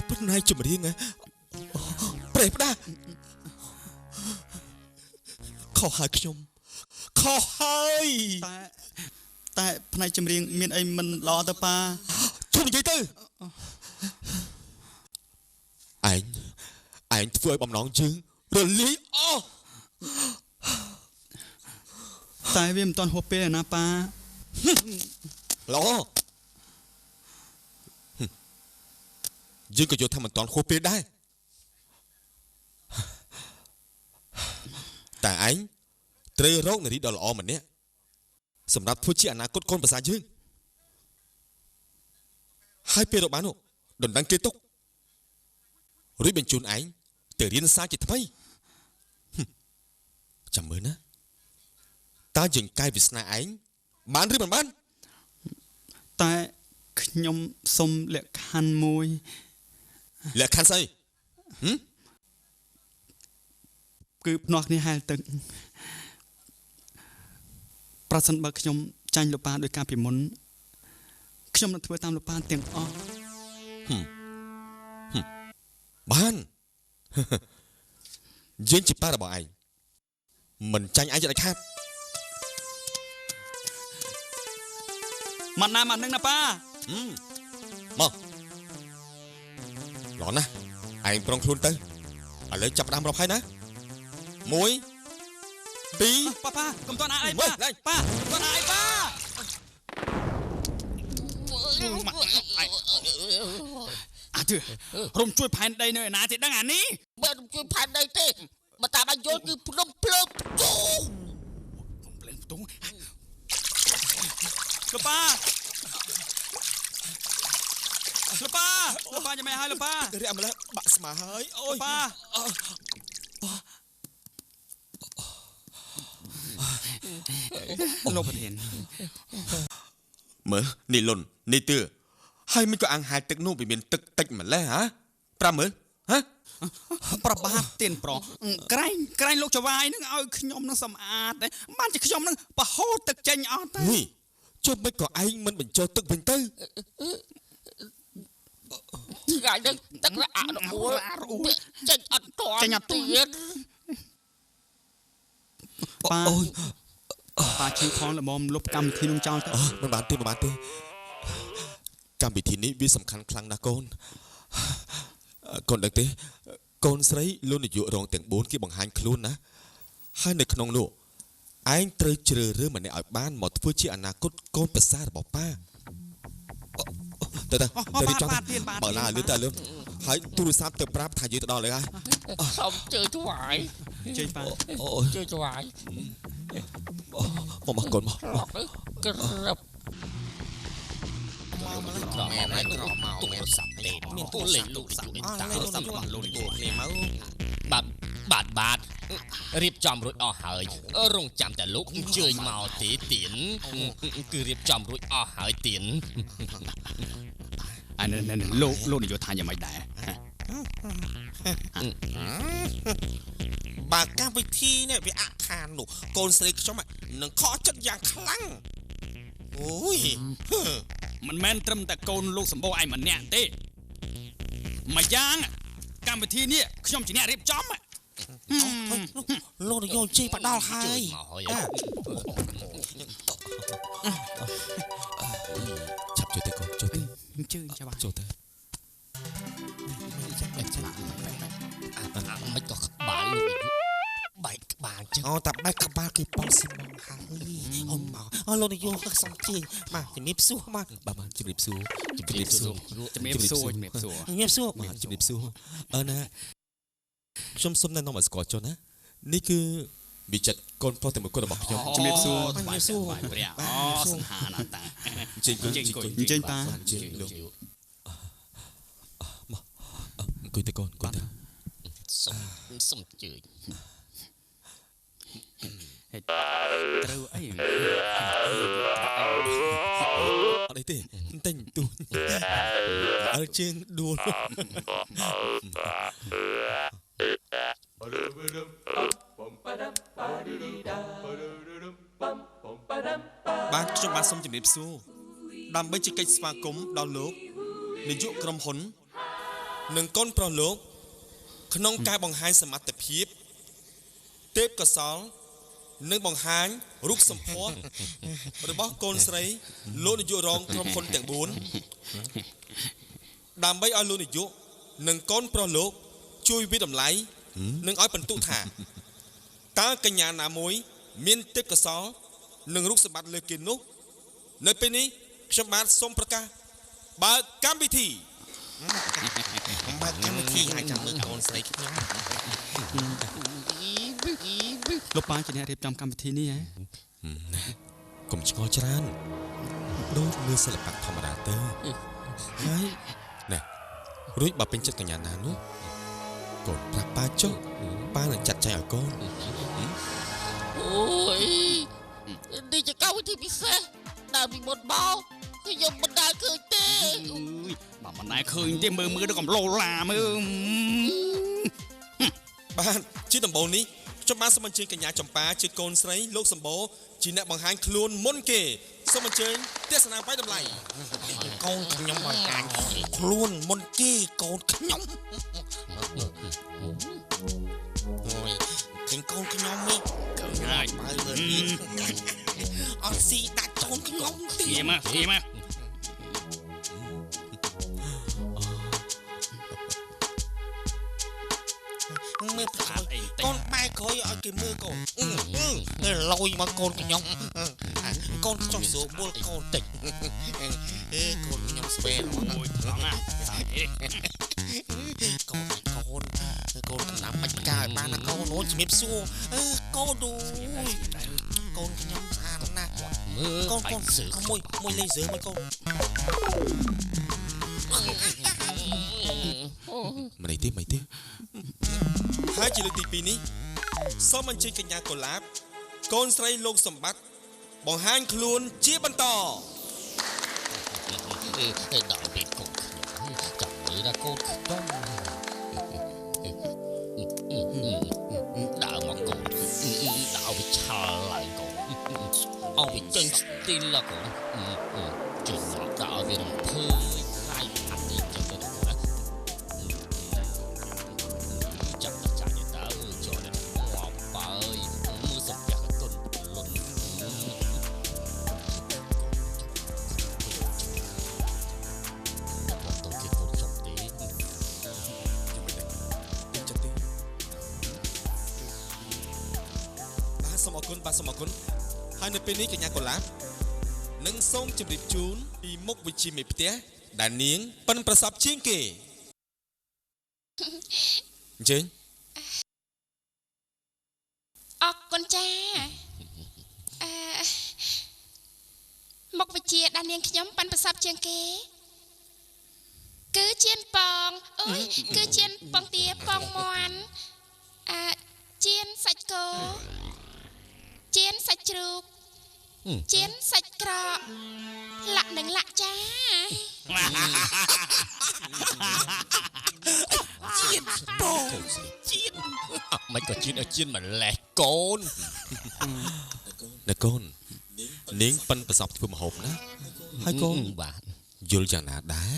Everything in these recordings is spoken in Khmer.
ប៉ុន្តែចម្រៀងប្រេះផ្ដាខុសហើយខ្ញុំខុសហើយតែផ្នែកចម្រៀងមានអីមិនល្អទៅប៉ាជុំនិយាយទៅឯងធ្វើឲ្យបំណងយើងរលាយអស់តែវាមិនទាន់ហួសពេលណាប៉ាល្អយើងក៏យល់ថាមិនទាន់ហួសពេលដែរតែឯងត្រូវរកនារីដ៏ល្អម្នាក់សម្រាប់ធ្វើជាអនាគតកូនប្រសាយើងហើយពេលរកបាននោះដណ្ដឹងគេទុករួចបញ្ជូនឯងទៅរៀនសារជាថ្មីចាំមើលណាតើយើងកាយវាសនាឯងបានឬមិនបានតែខ្ញុំសុំលក្ខខណ្ឌមួយលក្ខខណ្ឌស្អីគឺភ្នាស់គ្នាហែលទឹកប្រសិនបើខ្ញុំចាញ់លោកប៉ាដោយការពីមុនខ្ញុំនឹងធ្វើតាមលោកប៉ាទាំងអស់បានយើងជាប៉ារបស់ឯងមិនចាញ់ឯងជាដាច់ខាតមកណាមកនឹងណាប៉ាមកល្អណាស់ឯងប្រុងខ្លួនទៅឥឡូវចាប់ដើមរាប់ហើយណា1 2ប៉ាកុំតន់អីប៉ាកុំតន់អីប៉ាអាទើរំជួយផែនដីនៅឯណាទេដឹងអានេះបើរំជួយផែនដីទេបើតាមបានយល់គឺភ្នំភ្លើងផ្ទុះលោកប៉ាយ៉ាងម៉េចហើយលោកប៉ារៀកម្លេះបាក់ស្មាហើយអូយប៉ាលោកប្រធានមើលនេះលុននេះទឿហើយមិនក៏អាំងហាយទឹកនោះវាមានទឹកតិចម្លេះហ៎ប្រាំមើលហ៎ប្របាទទៀនប្រក្រែងលោកចវាយនឹងឲ្យខ្ញុំនឹងសម្អាតបានជាខ្ញុំនឹងបហូរទឹកចេញអស់ទៅនេះចុះមិនក៏ឯងមិនបញ្ចុះទឹកវិញទៅថ្ងៃនេះទឹករអាក់រអួលចេញអត់ទាន់ទៀតប៉ាឈឺផងល្មមលុបកម្មវិធីនឹងចោលទៅមិនបានទេកម្មវិធីនេះវាសំខាន់ខ្លាំងណាស់កូនដឹងទេកូនស្រីលោកនាយករងទាំង4គេបង្ហាញខ្លួនណាហើយនៅក្នុងនោះឯងត្រូវជ្រើសរើសម្នាក់ឲ្យបានមកធ្វើជាអនាគតកូនប្រសាររបស់ប៉ាទៅរៀបចំបើឡាលឿនទៅលឿនហើយទូរស័ព្ទទៅប្រាប់ថាយើងទៅដល់ហើយសូមជើថ្វាយជើប៉ាជើថ្វាយមកកូនមកក្រឹបមកហើយក្រមកទូរស័ព្ទទេមានទូលេខទូរស័ព្ទតាទូរស័ព្ទរបស់លោកនេះគ្នាមកបាទរៀបចំរួចអស់ហើយរងចាំតែលោកអញ្ជើញមកទេទៀនគឺរៀបចំរួចអស់ហើយទៀនអានេះលោកនយោបាយយ៉ាងម៉េចដែរបើកម្មវិធីនេះវាអខាននោះកូនស្រីខ្ញុំនឹងខកចិត្តយ៉ាងខ្លាំងអូយមិនមែនត្រឹមតែកូនលោកសម្បូរឯម្នាក់ទេមួយយ៉ាងកម្មវិធីនេះខ្ញុំជាអ្នករៀបចំលោកនយោជ័យបដល់ហើយឆាប់ជួយទៅកូនជួយទៅជើងចាំចូលទៅមិនក៏ក្បាលលោកបែកក្បាលចឹងតែបែកក្បាលគឺប៉ោះស៊ីម៉ងហើយមកលោកនយោសុំជើងមកជំរាបសួរមកបាទជំរាបសួរណាខ្ញុំសុំណែនាំឲ្យស្គាល់ចុះណានេះគឺវិចិត្រកូនប្រុសតែមួយគត់របស់ខ្ញុំជំរាបសួរព្រះសង្ហាណាតាចេញប៉ាលោកមកអង្គុយទៅកូនអង្គុយទៅសុំជើញត្រូវអីអត់អីទេតែញទូអើជើងដួលបាទខ្ញុំបាទសូមជម្រាបសួរដើម្បីជាកិច្ចស្វាគមន៍ដល់លោកនាយកក្រុមហ៊ុន នឹងកូនប្រុសលោកក្នុងការបង្ហាញសមត្ថភាពទេពកោសលនិងបង្ហាញរូបសម្ផស្សរបស់កូនស្រីលោកនាយករងក្រុមហ៊ុនទាំង4ដើម្បីឲ្យលោកនាយកនិងកូនប្រុសលោកជួយវិតម្លៃនិងឲ្យបន្ទុកថាតើកញ្ញាណាមួយមានទេពកោសលនិងរូបសម្បត្តិលើគេនោះនៅពេលនេះខ្ញុំបាទសូមប្រកាសបើកកម្មវិធីឲ្យចាំមើលកូនស្រីខ្ញុំ លោកប៉ាជាអ្នករៀបចំកម្មវិធីនេះហ៎ កុំឆ្ងល់ច្រើនដូចមើលសិល្បៈធម្មតាទៅហើយណែរួចបើពេញចិត្តកញ្ញាណានោះកូនប្រាប់ប៉ាចុះប៉ានឹងចាត់ចែងឲ្យកូន អូយនេះជាកម្មវិធីពិសេសដែលពីមុនមកខ្ញុំមិនដែលឃើញទេ បើមិនដែលឃើញទេមើលដល់កំឡូឡាមើល បាទជាដំបូងនេះខ្ញុំបានសូមអញ្ជើញកញ្ញាចម្ប៉ាជាកូនស្រីលោកសម្បូរជាអ្នកបង្ហាញខ្លួនមុនគេសូមអញ្ជើញទេសនាបាយតម្លៃកូនខ្ញុំបង្ហាញខ្លួនមុនគេកូនខ្ញុំអូយឃើញកូនខ្ញុំនេះឃើញហើយបើលើនេះអត់ស៊ីដាក់កូនខ្ញុំទី មក មើលប្រអីកូនបែកក្រោយឲ្យគេមើលកូនលយមកកូនខ្ញុំកូនចង់ស្រួលបុលកូនតិចកូនខ្ញុំស្វែងអូយត្រង់ណាកូនកំណាំបាច់កាយបានណាកូនអូនជំរាបសួរកូនឌូកូនខ្ញុំស្អាតណាស់មើលកូនមួយលេងសើមួយកូនមិនទេហើយជាលើកទី2នេះសូមអញ្ជើញកញ្ញាកុលាបកូនស្រីលោកសម្បត្តិបង្ហាញខ្លួនជាបន្តដល់ពេលកូនចាំមើលដល់កូនខ្ញុំដើរមកកូនដើរវិឆាឡើងកូនអោវិចេញស្ទីលកូនជួយមកដើរវារំភើយហើយអានេះចឹងទៅណាចាំចាញ់ទៅចូលដល់មកបើមើលសំយ៉ាតុនលុនសូមអរគុណហើយនៅពេលនេះកញ្ញាកុលាបនឹងសូមជម្រាបជូនពីមុខវិជ្ជាមេផ្ទះដែលនាងប៉ិនប្រសពជាងគេអញ្ជើញ អរគុណចាមុខវិជ្ជាដែលនាងខ្ញុំប៉ិនប្រសពជាងគេគឺជៀនប៉ងអូយគឺជៀនប៉ងទាប៉ងមាន់ជៀនសាច់គោជៀនសាច់ជ្រូកជៀនសាច់ក្រកលាក់នឹងលាក់ចាជៀនប៉ងជៀន មិនក៏ជៀនឲ្យជៀនម្លេះកូន ណែកូននាងប៉ិនប្រសពធ្វើម្ហូបណាហើយកូន បាទ យល់យ៉ាងណាដែរ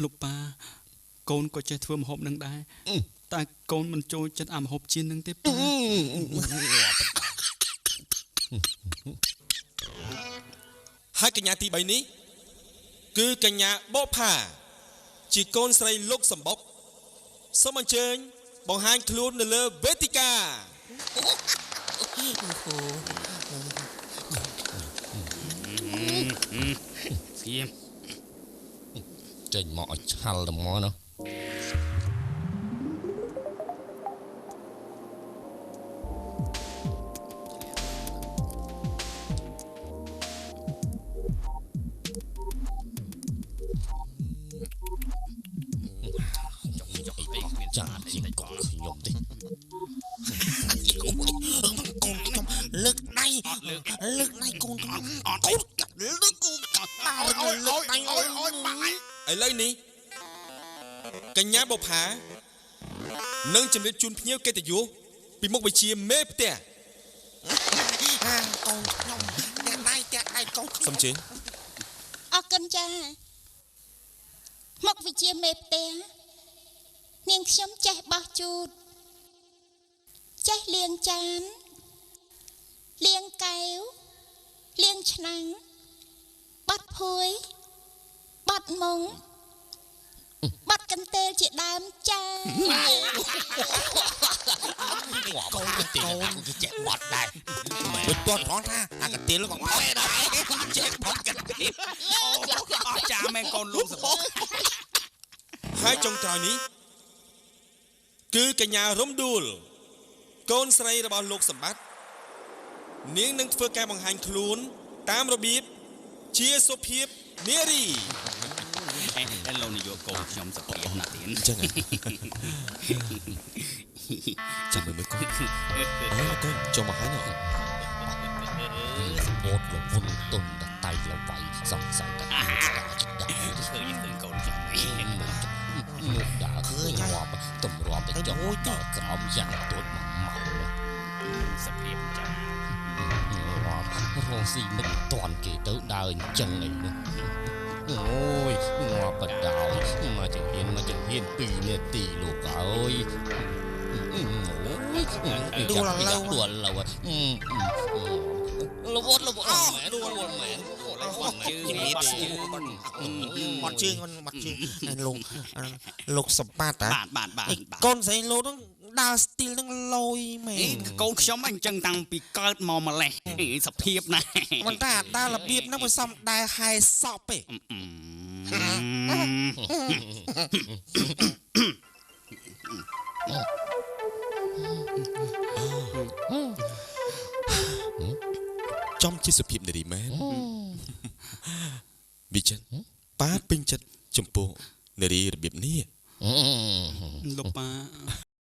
លោកប៉ាកូនក៏ចេះធ្វើម្ហូបនឹងដែរតែកូនមិនចូលចិត្តអាម្ហូបជៀននឹងទេប៉ាហើយកញ្ញាទី3នេះគឺកញ្ញាបូផាជាកូនស្រីលោកសម្បុកសូមអញ្ជើញបង្ហាញខ្លួននៅលើវេទិកា ស្គៀម ចេញមកឲ្យឆាល់តែមកណាចាជាកូនខ្ញុំទេកូនខ្ញុំលើកដៃកូនខ្ញុំអត់លើកកូនលើកដៃអូយឥឡូវនេះកញ្ញាបូផានឹងជម្រាបជូនភ្ញៀវកិត្តិយសពីមុខវិជ្ជាមេផ្ទះកូនខ្ញុំតាក់ដៃកូនខ្ញុំសំជិញ អរគុណចា មកវិជាមេផ្ទះនាងខ្ញុំចេះបោះជូតចេះលាងចានលាងកែវលាងឆ្នាំងបាត់ភួយបាត់មុងបាត់កន្ទេលជាដើមចាកូនទីគឺចេះបាត់ដែរ Bật tuột thoáng tha, à cái tiếng nó còn Ôi đấy, chết mất cái tiếng. អស់ចាមែនកូនលោកសម្បូរ ហើយចុងក្រោយនេះគឺកញ្ញារំដួលកូនស្រីរបស់លោកសម្បត្តិនាងនឹងធ្វើការបង្ហាញខ្លួនតាមរបៀបជាសុភាពនារី លោកនាយកកូនខ្ញុំសុភាពណាស់ទៀត អញ្ចឹងចាំមើលកូនកូនចុះមកហើយណ៎ Một là vun tùng đặt tay là vậy, dòng dòng đặt tay là chíchឃើញកូនខ្ញុំ Một đã khơi ngọt, tùm rộm để cho ôi tờ cõm dặn tốt mà màu សុភាពចា Ngọt, rong xì mình toàn kể tớ đời chân này nữa Ôi, ngọt bật đào, mà chẳng hiên tì nè tì lục ơi Ôi, Đùa là lâu đùa lâu à Lâu bốt mẹ, đùa mẹ Mặt chương, mặt chương Lục sập bát á បាទ Con giấy lô nó đa style nó lôi mày កូនខ្ញុំអញ្ចឹងតាំងពីកើតមកម្លេះសុភាពណាស់ Mình ta đa là biết nó mới xong đa hai sọp ấy Trongជាសុភាពនារីមែនវិចិត្រប៉ាពេញចិត្តចំពោះនារីរបៀបនេះ លោកប៉ា